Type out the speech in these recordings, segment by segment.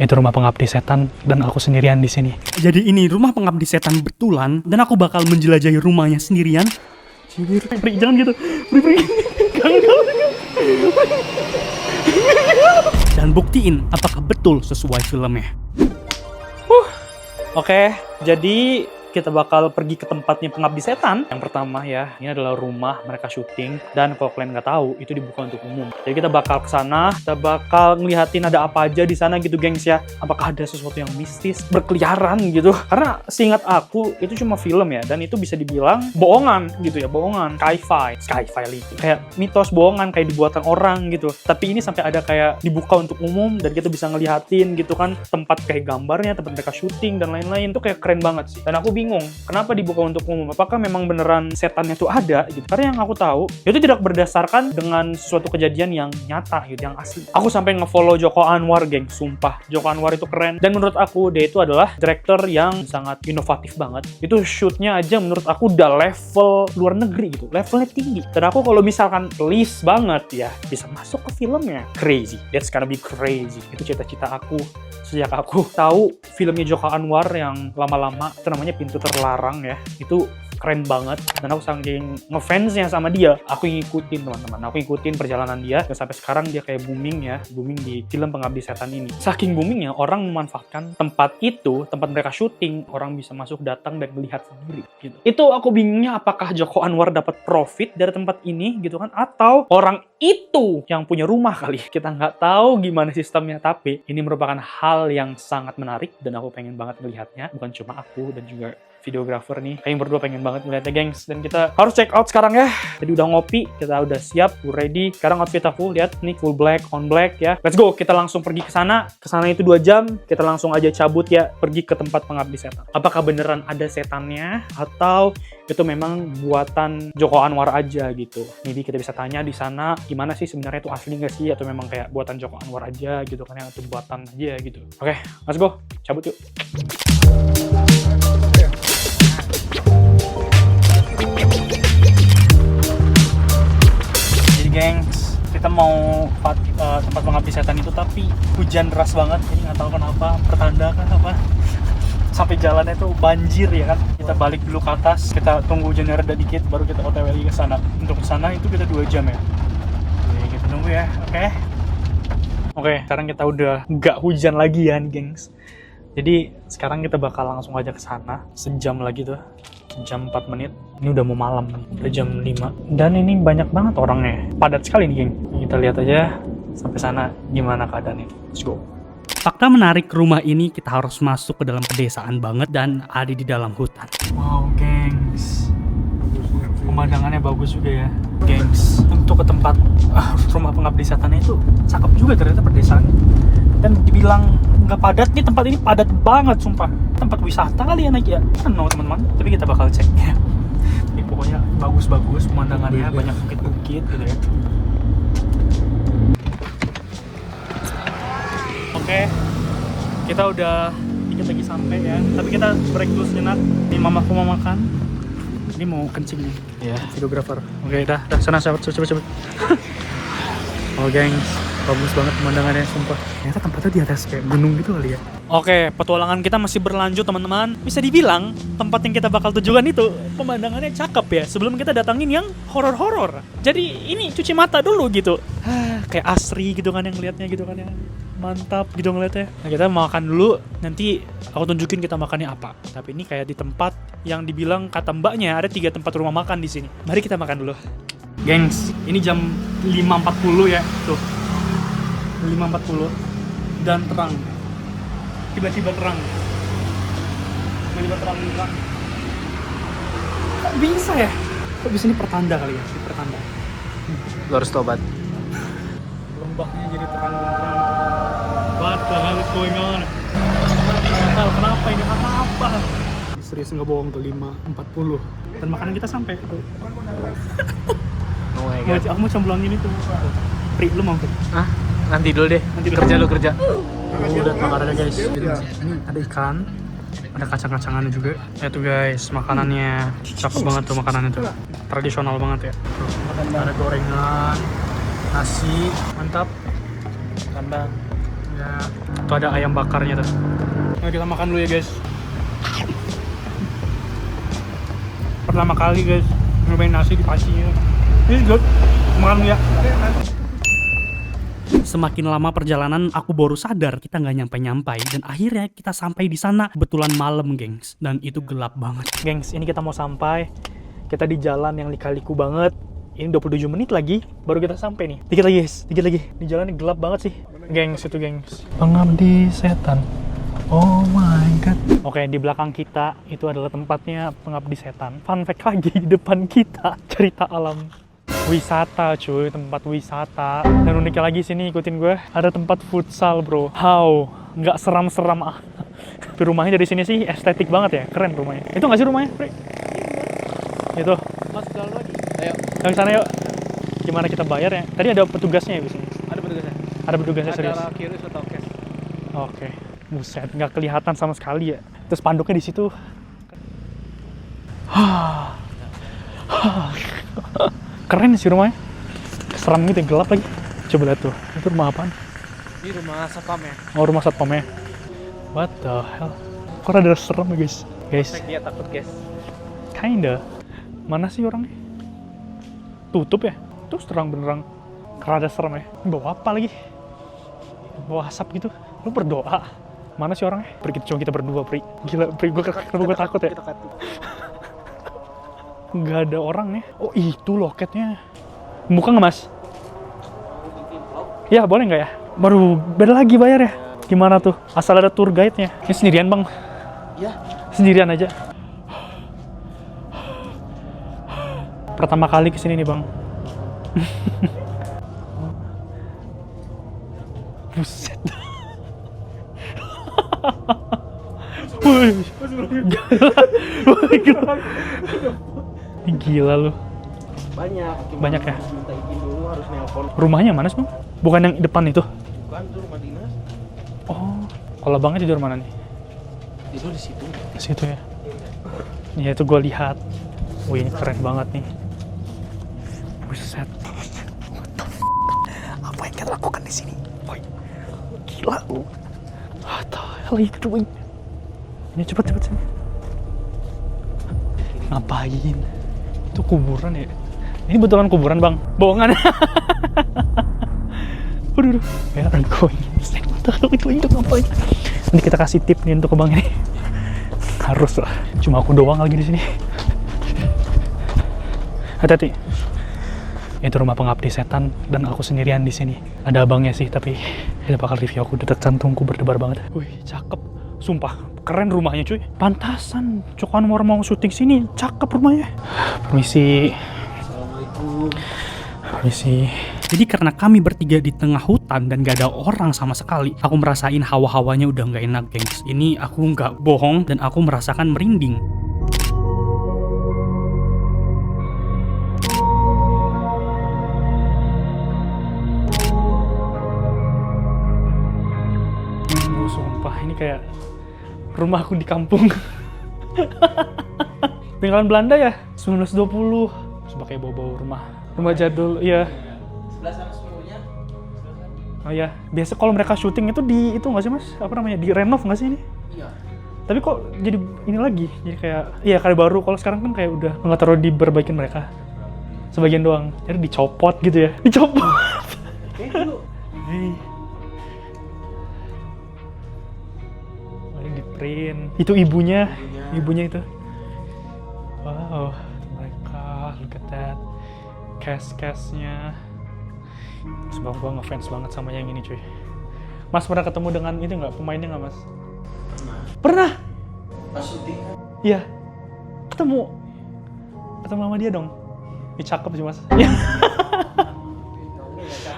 Itu rumah pengabdi setan dan aku sendirian di sini. Jadi ini rumah pengabdi setan betulan dan aku bakal menjelajahi rumahnya sendirian. Pri, jangan gitu. Pri. Dan buktiin apakah betul sesuai filmnya. Oke, jadi kita bakal pergi ke tempatnya pengabdi setan. Yang pertama ya, ini adalah rumah mereka syuting. Dan kalau kalian nggak tahu, itu dibuka untuk umum. Jadi kita bakal ke sana, kita bakal ngeliatin ada apa aja di sana gitu, gengs ya. Apakah ada sesuatu yang mistis, berkeliaran gitu. Karena seingat aku, itu cuma film ya. Dan itu bisa dibilang bohongan gitu ya, bohongan. Sci-fi itu. Kayak mitos bohongan, kayak dibuatan orang gitu. Tapi ini sampai ada kayak dibuka untuk umum, dan kita bisa ngeliatin gitu kan. Tempat kayak gambarnya, tempat mereka syuting, dan lain-lain. Itu kayak keren banget sih. Dan aku bingung, kenapa dibuka untuk umum? Apakah memang beneran setannya itu ada gitu? Karena yang aku tahu, itu tidak berdasarkan dengan sesuatu kejadian yang nyata gitu, yang asli. Aku sampai nge-follow Joko Anwar, geng. Sumpah, Joko Anwar itu keren. Dan menurut aku, dia itu adalah director yang sangat inovatif banget. Itu shootnya aja menurut aku udah level luar negeri gitu. Levelnya tinggi. Dan aku kalau misalkan please banget ya, bisa masuk ke filmnya. Crazy. That's gonna be crazy. Itu cita-cita aku sejak aku tahu filmnya Joko Anwar yang lama-lama, itu namanya Pintu Terlarang ya. Itu keren banget, dan aku saking ngefansnya sama dia, aku ngikutin teman-teman, aku ngikutin perjalanan dia, dan sampai sekarang dia kayak booming di film Pengabdi Setan ini. Saking boomingnya, orang memanfaatkan tempat itu, tempat mereka syuting, orang bisa masuk, datang, dan melihat sendiri gitu. Itu aku bingungnya, apakah Joko Anwar dapat profit dari tempat ini gitu kan, atau orang itu yang punya rumah kali. Kita nggak tahu gimana sistemnya, tapi ini merupakan hal yang sangat menarik, dan aku pengen banget melihatnya. Bukan cuma aku, dan juga videografer nih. Kayaknya berdua pengen banget ngeliatnya, gengs. Dan kita harus check out sekarang ya. Jadi udah ngopi, kita udah siap, we're ready. Sekarang outfit aku, lihat nih, full black, on black ya. Let's go, kita langsung pergi ke sana. Ke sana itu 2 jam, kita langsung aja cabut ya, pergi ke tempat pengabdi setan. Apakah beneran ada setannya, atau itu memang buatan Joko Anwar aja gitu. Maybe kita bisa tanya di sana, gimana sih sebenarnya itu asli nggak sih, atau memang kayak buatan Joko Anwar aja gitu kan, yang itu buatan aja gitu. Oke, let's go, cabut yuk. Gengs, kita mau tempat pengabdi setan itu, tapi hujan deras banget. Ini nggak tahu kenapa, pertanda kan apa, sampai jalannya tuh banjir ya kan. Kita balik dulu ke atas, kita tunggu hujannya reda dikit, baru kita OTW lagi ke sana. Untuk ke sana itu kita 2 jam ya. Oke, kita tunggu ya. Oke, sekarang kita udah nggak hujan lagi ya, gengs. Jadi sekarang kita bakal langsung aja ke sana, sejam lagi tuh. Jam 4 menit. Ini udah mau malam nih, udah jam 5. Dan ini banyak banget orangnya, padat sekali nih, geng. Kita lihat aja sampai sana gimana keadaannya. Let's go. Fakta menarik rumah ini, kita harus masuk ke dalam pedesaan banget dan ada di dalam hutan. Wow, gengs. Pemandangannya bagus juga ya, gengs. Untuk ke tempat rumah pengabdi setannya itu cakep juga ternyata pedesaannya. Dan dibilang nggak padat, nih tempat ini padat banget sumpah. Tempat wisata kali ya, naik ya, no teman-teman, tapi kita bakal cek ya. Tapi pokoknya bagus-bagus pemandangannya, banyak bukit-bukit gitu ya. Oke, kita udah dikit lagi sampai ya, tapi kita break dulu sejenak. Ini mamaku mau makan, ini mau kencing nih ya, videografer. Oke, dah sana, cepet. Oh gengs, bagus banget pemandangannya sumpah. Ternyata tempatnya di atas kayak gunung gitu kali ya. Oke, petualangan kita masih berlanjut teman-teman. Bisa dibilang tempat yang kita bakal tujukan itu pemandangannya cakep ya, sebelum kita datangin yang horor-horor. Jadi ini cuci mata dulu gitu. Kayak asri gitu kan yang ngeliatnya gitu kan ya. Mantap gitu ngeliatnya. Nah, kita makan dulu, nanti aku tunjukin kita makannya apa. Tapi ini kayak di tempat yang dibilang kata mbaknya ada 3 tempat rumah makan di sini. Mari kita makan dulu. Gengs, ini jam 5.40 ya, tuh 5.40 dan terang, tiba-tiba terang bilang, kok bisa ya? Kok bisa, ini pertanda kali ya, pertanda. Lu harus tobat. Lembahnya jadi terang. What the hell is going on? Kenapa ini, apa? Serius nggak bohong tuh, 5.40 dan makanan kita sampai tuh. Oh my god. Aku mau camblangin itu. Pri, lu mau? Ah, nanti dulu deh. Nanti kerja lu kerja. Udah makanannya guys. Jadi ini ada ikan, ada kacang-kacangannya juga. Itu guys, makanannya cakep banget tuh, makanannya tuh tradisional banget ya. Ada gorengan, nasi, mantap. Kandang. Tuh ada ayam bakarnya tuh. Nah, kita makan dulu ya guys. Pertama kali guys nyobain nasi di Pasinya. Ini good. Makan dulu ya. Semakin lama perjalanan, aku baru sadar kita nggak nyampe-nyampe. Dan akhirnya kita sampai di sana. Kebetulan malam, gengs. Dan itu gelap banget. Gengs, ini kita mau sampai. Kita di jalan yang lika-liku banget. Ini 27 menit lagi, baru kita sampai nih. Dikit lagi guys, dikit lagi. Di jalan ini gelap banget sih. Gengs, itu gengs. Pengabdi setan. Oh my god. Oke, di belakang kita itu adalah tempatnya pengabdi setan. Fun fact lagi, di depan kita cerita alam. Wisata cuy, tempat wisata. Dan uniknya lagi sini, ikutin gue, ada tempat futsal bro. How? Nggak seram-seram ah. Tapi rumahnya dari sini sih estetik banget ya, keren rumahnya. Itu nggak sih rumahnya, Pri? Itu. Mas jalan lagi. Ayo. Yang sana yuk. Gimana kita bayar ya? Tadi ada petugasnya ya di sini. Ada petugasnya. Ada petugasnya serius. Ada kiri atau cash. Oke. Buset, nggak kelihatan sama sekali ya. Terus spanduknya di situ. Keren sih rumahnya. Seram gitu, gelap lagi. Coba lihat tuh. Itu rumah apaan? Ini rumah satpam ya. Oh, rumah satpamnya. What the hell? Kok ada serem ya guys? Guys, Dia takut guys. kinda. Mana sih orangnya? Tutup ya? Terus terang benerang. Rada serem ya. Ini bawa apa lagi? Bawa asap gitu. Lu berdoa. Mana sih orangnya? Cuma kita berdua, Pri. Gila, Pri. Kenapa gue takut ya? Nggak ada orangnya. Oh, itu loketnya. Buka nggak, Mas? Ya, boleh nggak ya? Baru beda lagi bayar ya? Gimana tuh? Asal ada tour guide-nya. Ini sendirian, Bang? Ya. Sendirian aja. Pertama kali kesini nih, Bang. Buset. Wih, gila. Gila lu. Banyak ya? Minta izin dulu, harus nelpon. Rumahnya mana sih, Bang? Bukan yang depan itu? Bukan, itu rumah dinas. Oh, kalau Bangnya tidur mana nih? Itu di situ. Di situ ya? Iya, itu gue lihat. Wih, ini keren banget nih. Buset. What the f***? Apa yang kita lakukan di sini? Woi, gila. What the hell are you doing? Ini cepet sini. Ngapain? Itu kuburan ya? Ini betulan kuburan, Bang? Bohongan. Waduh, where are you going? What the hell are you doing? Itu ngapain? Nanti kita kasih tip nih untuk ke Bang ini. Harus lah. Cuma aku doang lagi di sini. Hati-hati. Itu rumah pengabdi setan dan aku sendirian di sini. Ada abangnya sih, tapi kita bakal review. Aku detak jantungku berdebar banget. Wih, cakep. Sumpah, keren rumahnya cuy. Pantasan, Cok Anwar mau syuting sini. Cakep rumahnya. Permisi. Assalamualaikum. Permisi. Jadi karena kami bertiga di tengah hutan dan gak ada orang sama sekali, aku merasain hawa-hawanya udah gak enak, gengs. Ini aku gak bohong dan aku merasakan merinding. Sumpah, ini kayak rumahku di kampung. Peninggalan Belanda ya, 1920. Coba kayak bau-bau rumah jadul, iya. Sebelah sana semuanya. Oh iya, biasa kalau mereka syuting itu di itu nggak sih Mas? Apa namanya? Di renov nggak sih ini? Iya. Tapi kok jadi ini lagi? Jadi kayak, iya kali baru. Kalau sekarang kan kayak udah nggak taruh diperbaikin mereka. Sebagian doang. Jadi dicopot gitu ya? Dicopot. Hei. Di print. Itu ibunya itu. Wow, mereka look at that. Cast-castnya. Sebab gua ngefans banget sama yang ini cuy. Mas pernah ketemu dengan itu nggak, pemainnya nggak Mas? Pernah? Pas syuting. Iya. Ketemu sama dia dong. Ini cakep sih Mas.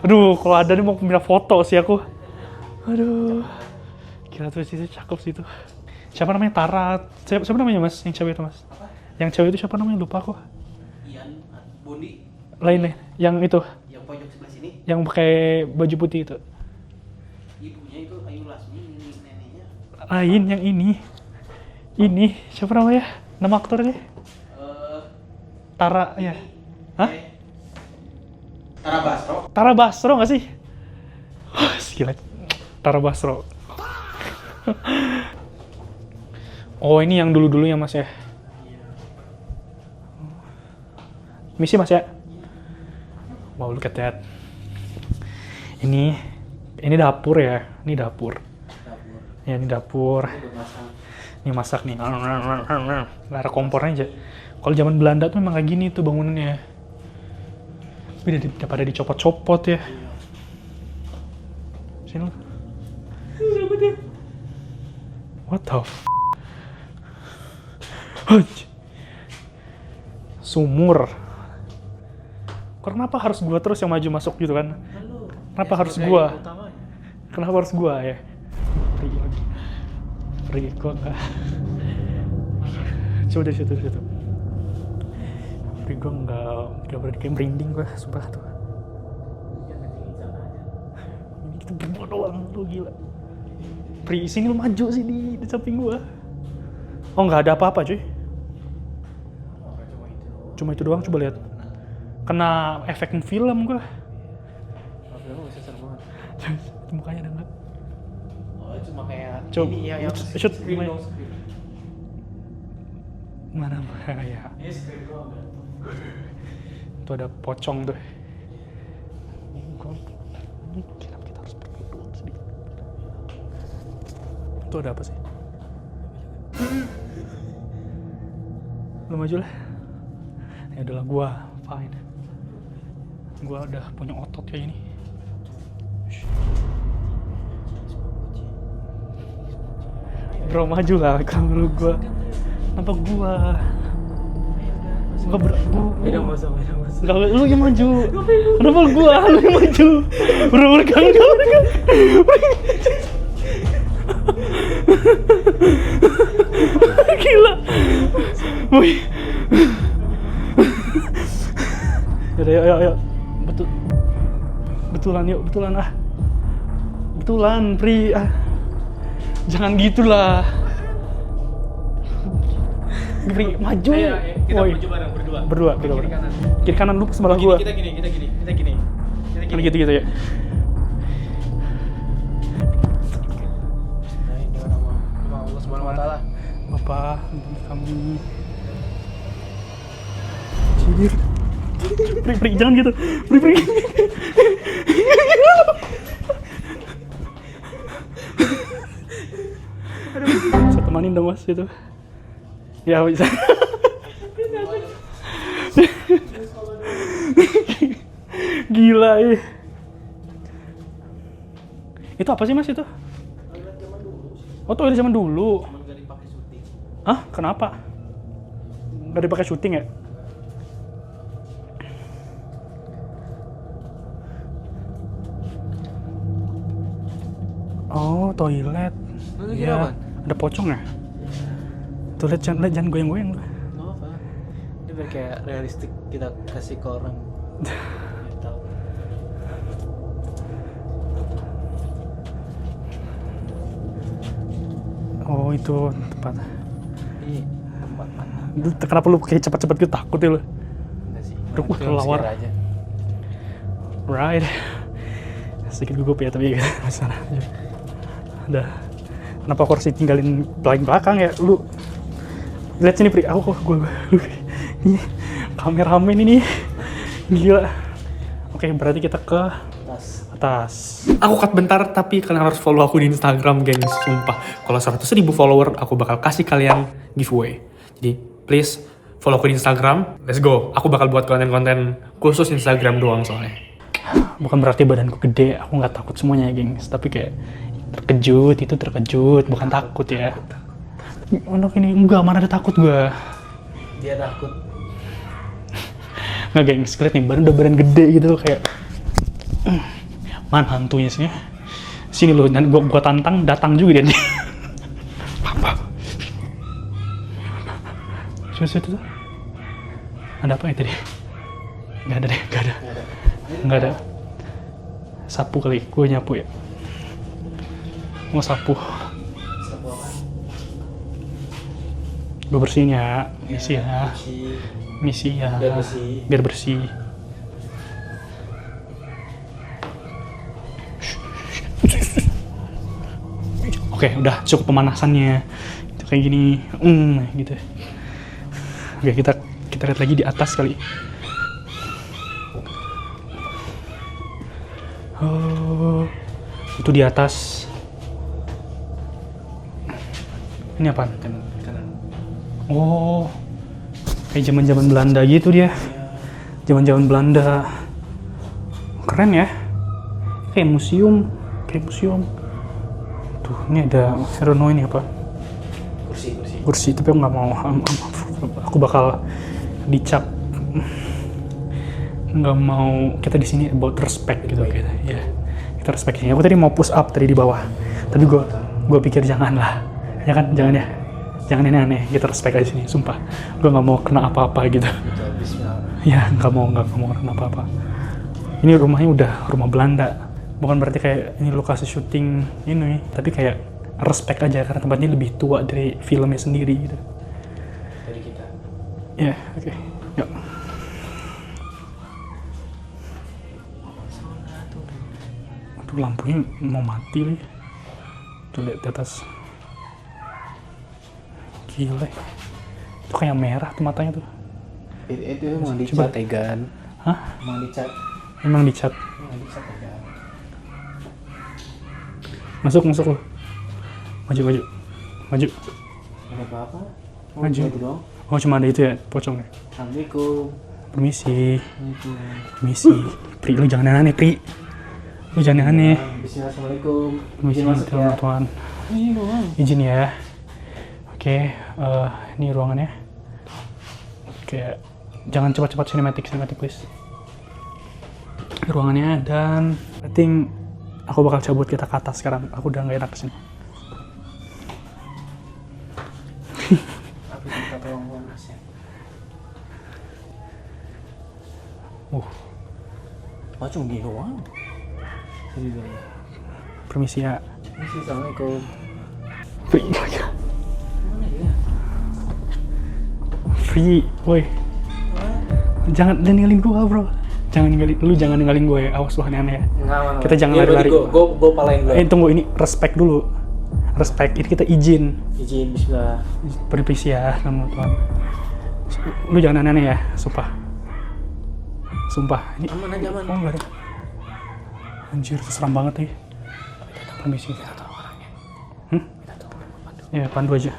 Aduh, kalau ada nih mau pindah foto sih aku. Aduh. Gila tuh situ cakep sih itu. Siapa namanya? Tara. Siapa namanya Mas? Yang cewek itu Mas? Apa? Yang cewek itu siapa namanya? Lupa aku. Ian, Bondi. Lainnya. Yang itu. Yang pojok sebelah sini. Yang pakai baju putih itu. Ibunya itu Ayu Lasmi, neneknya. Lain yang ini. Ini siapa namanya? Nama aktornya? Tara ya. Hah? Tara Basro. Tara Basro nggak sih? Wah, gila. Tara Basro. Oh ini yang dulu-dulunya mas ya? Misi mas ya? Wow, look at that. Ini dapur ya? Ini dapur. Ya ini dapur. Ini masak nih. Gak ada kompornya aja. Kalau zaman Belanda tuh memang kayak gini tuh bangunannya. Tapi daripada dicopot-copot ya. Sini lo. What the Sumur. Kenapa harus gua terus yang maju masuk gitu kan? Kenapa harus gua? Kenapa harus gua ya? Pergi lagi. Pergi gua enggak. Coba dari situ. Pergi gua enggak berani kayak merinding gua, sumpah tuh. Ini kita berdua doang, lu gila. Pri, sini lu maju sih di samping gua. Oh nggak ada apa-apa cuy. Cuma itu doang, coba lihat. Kena efek film gua. Mukanya ada nggak? Oh cuma kayak Coba, ini ya yang shoot. screen dong, screen. Mana ya? Ini screen doang kan? Tuh ada pocong tuh. Kenapa kita harus berdua sedikit? Itu ada apa sih? Lu maju lah. Ya adalah gua, fine. Gua udah punya otot kayak gini. Bro maju lah kalau gua. Kenapa gua? Enggak Beda masa. Enggak, lu yang maju. Kenapa gua? Lu yang maju. Bro, regang. Gila. Woi. Yaudah, yuk. Betulan ah. Betulan, Pri. Ah. Jangan gitulah. Pri, maju. Ayo, kita Woi. maju bareng berdua. Berdua. Kiri kanan lu sebelah gua. Kita gini. Kan gitu ya. Nah, ini nama Allah Subhanahu wa taala. Bapak, kami. Cibir. Pri, jangan gitu. Pri. Saya temanin dong mas itu. Ya bisa. Gila ya. Itu apa sih mas itu? Oh toilet zaman dulu. Cuma nggak dipakai syuting. Hah? Kenapa? Nggak dipakai syuting ya? Oh, toilet. Iya, ada pocong ya? Toilet jangan goyang-goyang. Nggak apa. Ini biar kayak realistik kita kasih ke orang. Biar tahu. Oh, itu tempat. Ini tempat mana? Kenapa lu kayak cepet-cepet gitu takut ya lu? Enggak sih. Aduh, Cuma kelawar. share aja. Right. Sedikit gugup ya tapi sana. Udah. Kenapa aku harus tinggalin paling belakang ya? Lu lihat sini Pri, aku gua. Ini kameramen ini. Gila. Oke, berarti kita ke atas. Aku cut bentar tapi kalian harus follow aku di Instagram, gengs. Sumpah. Kalau 100.000 follower, aku bakal kasih kalian giveaway. Jadi, please follow aku di Instagram. Let's go. Aku bakal buat konten-konten khusus Instagram doang soalnya. Bukan berarti badanku gede, aku nggak takut semuanya, gengs. Tapi kayak terkejut, bukan takut ya. Anak ini enggak, mana ada takut gua. Dia takut. Nggak, gengs, lihat nih, udah badan gede gitu kayak. Mana hantunya sih? Sini loh, dan gua tantang, datang juga dia nih. Apa? Situ tuh. Ada apa ya tadi? Nggak ada. Sapu kali, gue nyapu ya. Mau sapu. Sapu apa? Gue bersihin ya, misi ya. Biar bersih. Oke, udah cukup pemanasannya. Itu kayak gini, gitu. Oke, kita lihat lagi di atas kali. Oh, itu di atas. Ini apaan? Kanan. Oh, kayak zaman-zaman Belanda gitu dia. Zaman-zaman Belanda. Keren ya. Kayak museum. Tuh, ini ada, I don't know ini apa. Kursi, tapi aku nggak mau. Aku bakal dicap. Nggak mau, kita di sini about respect gitu. Ya, kita respect ini. Aku tadi mau push up tadi di bawah. Tapi gue pikir janganlah. Jangan ya. Jangan aneh-aneh. Kita respect aja sini, sumpah. Gue nggak mau kena apa-apa gitu. Ya, nggak mau kena apa-apa. Ini rumahnya udah rumah Belanda. Bukan berarti kayak ini lokasi syuting ini, tapi kayak respect aja karena tempatnya lebih tua dari filmnya sendiri gitu. Dari kita. Ya, oke. Yuk. Aduh, lampunya mau mati lagi. Tuh, lihat di atas. Gila. Itu kayak merah tuh matanya tuh. Itu emang dicat, Egan. Hah? Emang dicat. Emang dicat. Egan. Masuk lu. Maju. Ada apa-apa? Maju. Gitu dong. Oh, cuma ada itu ya, pocongnya. Assalamualaikum. Permisi. Pri, lu jangan aneh, Pri. Lu jangan aneh. Bismillah, assalamualaikum. Permisi, Izin masuk ya. Tuhan. Izin ya. Oke, ini ruangannya. Oke, jangan cepat-cepat cinematic please. Ruangannya, dan I think aku bakal cabut, kita ke atas sekarang. Aku udah nggak enak kesini. Aku minta tolong Mas ya. Cuma gini doang. Permisi ya. Assalamualaikum. Free, Free, woi. Jangan ninggalin gua, bro. Jangan ninggalin gue. Awas lu aneh-aneh ya. Enggak. Kita jangan lari-lari. Gue palain dulu. Tunggu, ini respect dulu. Respect, ini kita izin. Izin, bismillah. Permisi ya, teman-teman. Lu jangan aneh-aneh ya, sumpah. Ini Aman aja, aman. Oh, enggak ada. Anjir, itu seram banget nih. Permisi. Kita tahu orangnya. Kita tahu pandu. Ya, pandu aja.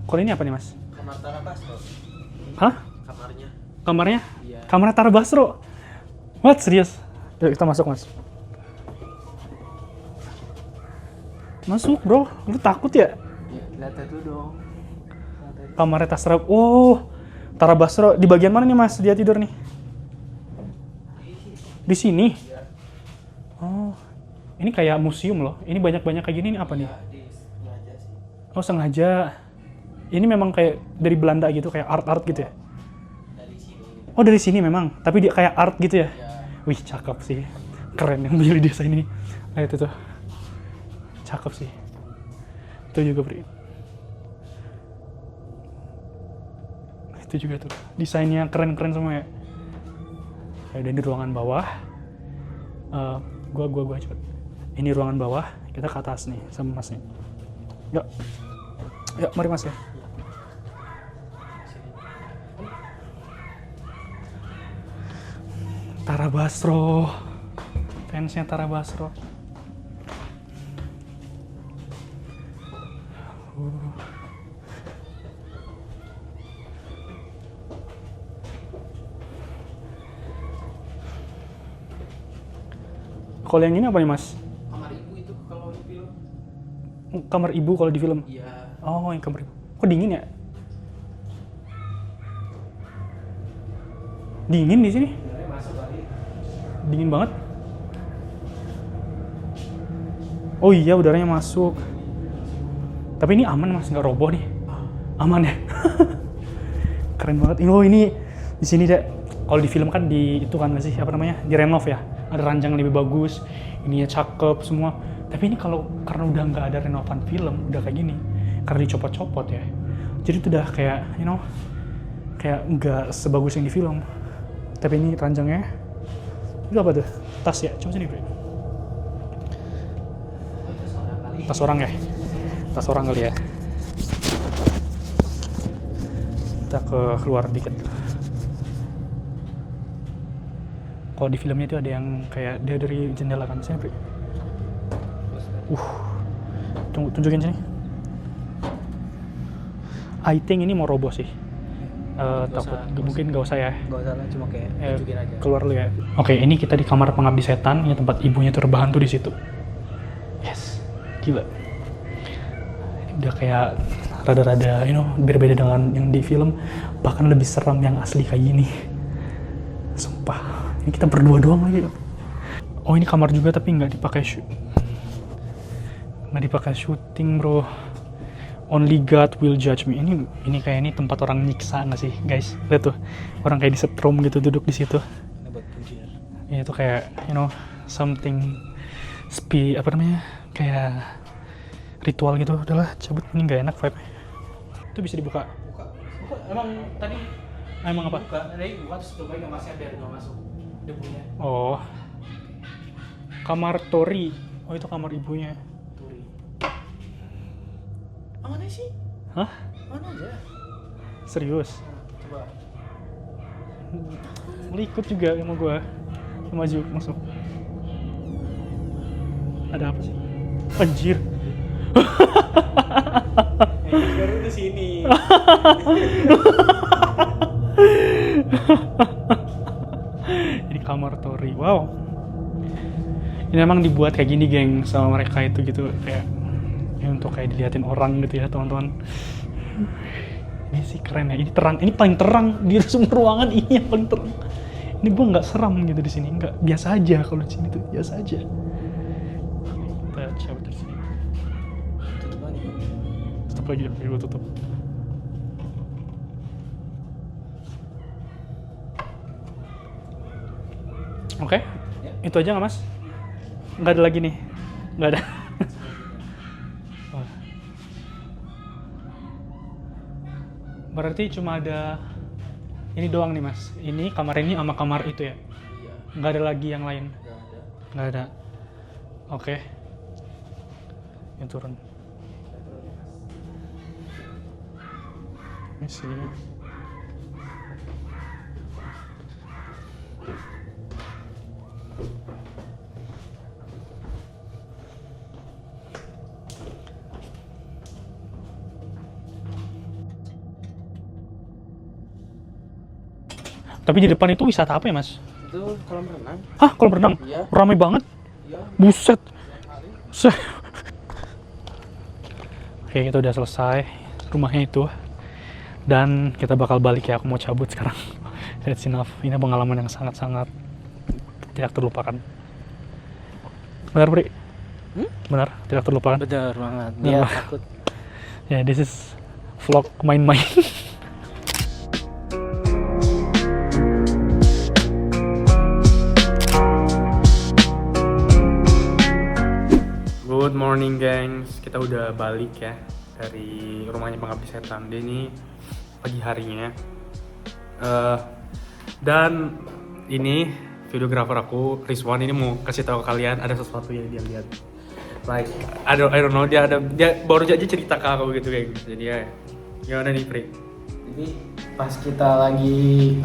Kalau ini apa nih, Mas? Kamar Tara Basro. Hah? Kamarnya. Kamarnya? Iya. Kamarnya Tara Basro. What? Serius? Yuk, kita masuk, Mas. Masuk, bro. Lu takut ya? Ya, lihat dulu dong. Kamarnya Tara. Oh, Tara Basro. Di bagian mana nih, Mas? Dia tidur nih. Di sini? Oh, ini kayak museum loh. Ini banyak-banyak kayak gini nih, apa nih? Sengaja sih. Oh, sengaja. Ini memang kayak dari Belanda gitu, kayak art-art gitu ya? Dari sini. Oh, dari sini memang. Tapi dia kayak art gitu ya? Ya. Wih, cakep sih. Keren yang pilih desain ini. Lihat itu. Cakep sih. Itu juga, Bri. Itu juga tuh. Desainnya keren-keren semua ya. Ya, dan di ruangan bawah. Gua cepet. Ini ruangan bawah. Kita ke atas nih sama Mas nih. Yuk. Yuk, mari Mas ya. Tara Basro. Fansnya Tara Basro. Kalau yang ini apa nih, Mas? Kamar ibu itu kalau di film. Kamar ibu kalau di film? Iya. Oh, yang kamar ibu. Kok dingin ya? Dingin di sini? Sebenarnya masuk kali. Dingin banget. Oh iya, udaranya masuk. Tapi ini aman, Mas, nggak roboh nih. Aman ya? Keren banget. Oh, ini di sini deh. Kalau di film kan di itu kan nggak sih, apa namanya? Direnov ya. Ada ranjang lebih bagus, ininya cakep semua. Tapi ini kalau karena udah nggak ada renovan film, udah kayak gini, karena dicopot-copot ya. Jadi itu udah kayak, kayak nggak sebagus yang di film. Tapi ini ranjangnya, itu apa tuh? Tas ya? Coba sini, Bro. Tas orang ya? Tas orang kali ya. Kita keluar dikit. Kalau di filmnya itu ada yang kayak dia dari jendela kan, sini Pri. Tunjukin sini. I think ini mau roboh sih. Takut, mungkin gak usah ya. Gak usah lah, cuma kayak tunjukin aja. Keluar lu ya. Oke, ini kita di kamar pengabdi setan. Ini tempat ibunya tuh rebahan tuh di situ. Yes, gila. Ini udah kayak rada-rada, berbeda dengan yang di film. Bahkan lebih seram yang asli kayak gini. Sumpah. Ini kita berdua doang lagi. Oh, ini kamar juga tapi nggak dipakai syuting, bro. Only God will judge me. Ini kayak tempat orang nyiksa nggak sih, guys? Lihat tuh, orang kayak disetrum gitu duduk di situ. Ini buat kuncian. Ini tuh kayak, something kayak ritual gitu. Udahlah, cabut, ini nggak enak vibe-nya. Itu bisa dibuka. Buka. Emang apa? Buka terus coba yang masih ada biar nggak masuk debunya. Oh, kamar Tori. Oh, itu kamar ibunya. Turi. Mana sih? Hah? Mana aja? Serius? Coba. Lu ikut juga sama gua. Lu maju, masuk. Ada apa sih? Anjir. Baru di sini. Ini kamar Tori. Wow. Ini memang dibuat kayak gini, geng, sama mereka itu gitu, kayak untuk kayak diliatin orang gitu ya, teman-teman. Ini sih keren ya. Ini terang. Ini paling terang di semua ruangan, ini yang paling terang. Ini gua nggak seram gitu di sini, nggak, biasa aja kalau di sini tuh biasa aja. Kita cabut dari sini. Tutup lagi. Tutup lagi, gua tutup. Oke, Ya. Itu aja nggak mas? Nggak ada lagi nih, nggak ada. Oh. Berarti cuma ada ini doang nih mas. Ini kamar ini sama kamar itu ya? Iya. Nggak ada lagi yang lain? Nggak ada. Nggak ada. Oke. Yang turun. Ini sih. Tapi di depan itu wisata apa ya mas? Itu kolam renang. Hah, kolam renang? Iya. Ramai banget. Iya. Buset. Oke, kita udah selesai rumahnya itu. Dan kita bakal balik ya, aku mau cabut sekarang. That's enough. Ini pengalaman yang sangat-sangat tidak terlupakan. Benar, Bri? Benar, tidak terlupakan. Benar banget. Benar Iya, banget. takut. Ya, this is vlog main-main. Good morning, gengs. Kita udah balik ya dari rumahnya pengabdi setan. Dia ini pagi harinya. Dan ini videografer aku, Rizwan, ini mau kasih tahu ke kalian ada sesuatu yang dia lihat. Like, I don't know, dia baru aja cerita ke aku gitu, kayak gitu. Jadi ya, gimana nih, Pri? Jadi pas kita lagi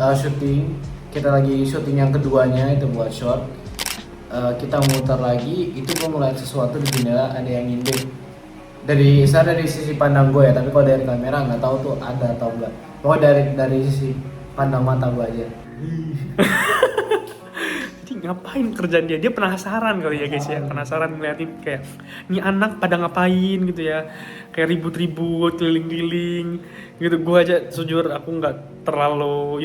syuting yang keduanya itu buat short, kita muter lagi, itu gue ngeliat sesuatu di jendela, ada yang ngintip. Dari sisi pandang gue ya, tapi kalau dari kamera nggak tahu tuh ada atau enggak. Pokoknya dari sisi pandang mata gue aja. Jadi ngapain kerjaan dia? Dia penasaran kali ya guys ya, penasaran ngeliatin kayak ini anak pada ngapain gitu ya, kayak ribut-ribut, keliling-keliling gitu. Gue aja jujur aku nggak terlalu,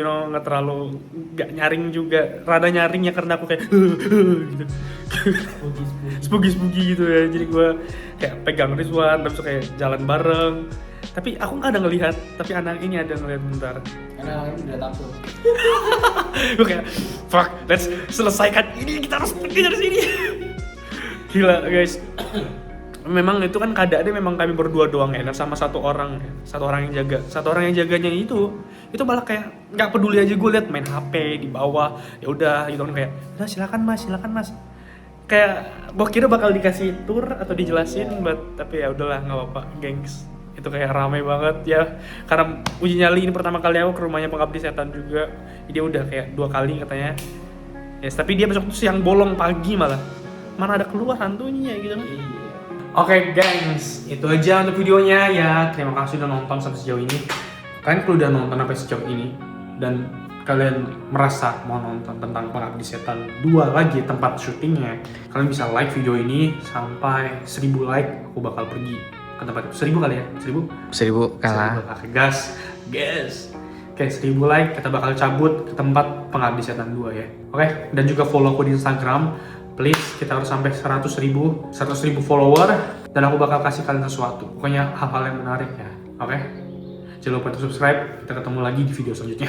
nggak nyaring juga, rada nyaring ya karena aku kayak gitu, spooky gitu ya. Jadi gue kayak pegang Rizwan, terus kayak jalan bareng. Tapi aku nggak ada ngelihat, tapi anak ini ada ngelihat bentar. Karena ini udah takut. Gue kayak, fuck, let's selesaikan ini, kita harus pergi dari sini. Gila guys. Memang itu kan keadaannya memang kami berdua doang ya, dan sama satu orang yang jaga. Satu orang yang jaganya itu malah kayak nggak peduli aja. Gue liat main HP di bawah, ya udah gitu kan, kayak udah silakan mas. Gua kira bakal dikasih tour atau dijelasin, tapi ya udahlah, nggak apa-apa, gengs. Itu kayak ramai banget ya, karena uji nyali ini pertama kali aku ke rumahnya Pengabdi Setan juga. Dia udah kayak 2 kali katanya. Yes, tapi dia besok tuh siang bolong, pagi malah. Mana ada keluar hantunya gitu kan. Oke gengs, itu aja untuk videonya ya. Terima kasih udah nonton sampai sejauh ini. Kalian kalau udah nonton sampai sejauh ini dan kalian merasa mau nonton tentang Pengabdi Setan 2 lagi tempat syutingnya, kalian bisa like video ini sampai 1000 like. Aku bakal pergi ke tempat itu. 1000 kali ya? 1000 kalah. 1000. Oke gas. Oke 1000 like, kita bakal cabut ke tempat Pengabdi Setan 2 ya. Oke, dan juga follow aku di Instagram. Please, kita harus sampai 100.000 follower, dan aku bakal kasih kalian sesuatu. Pokoknya hal-hal yang menarik ya. Oke? Jangan lupa untuk subscribe. Kita ketemu lagi di video selanjutnya.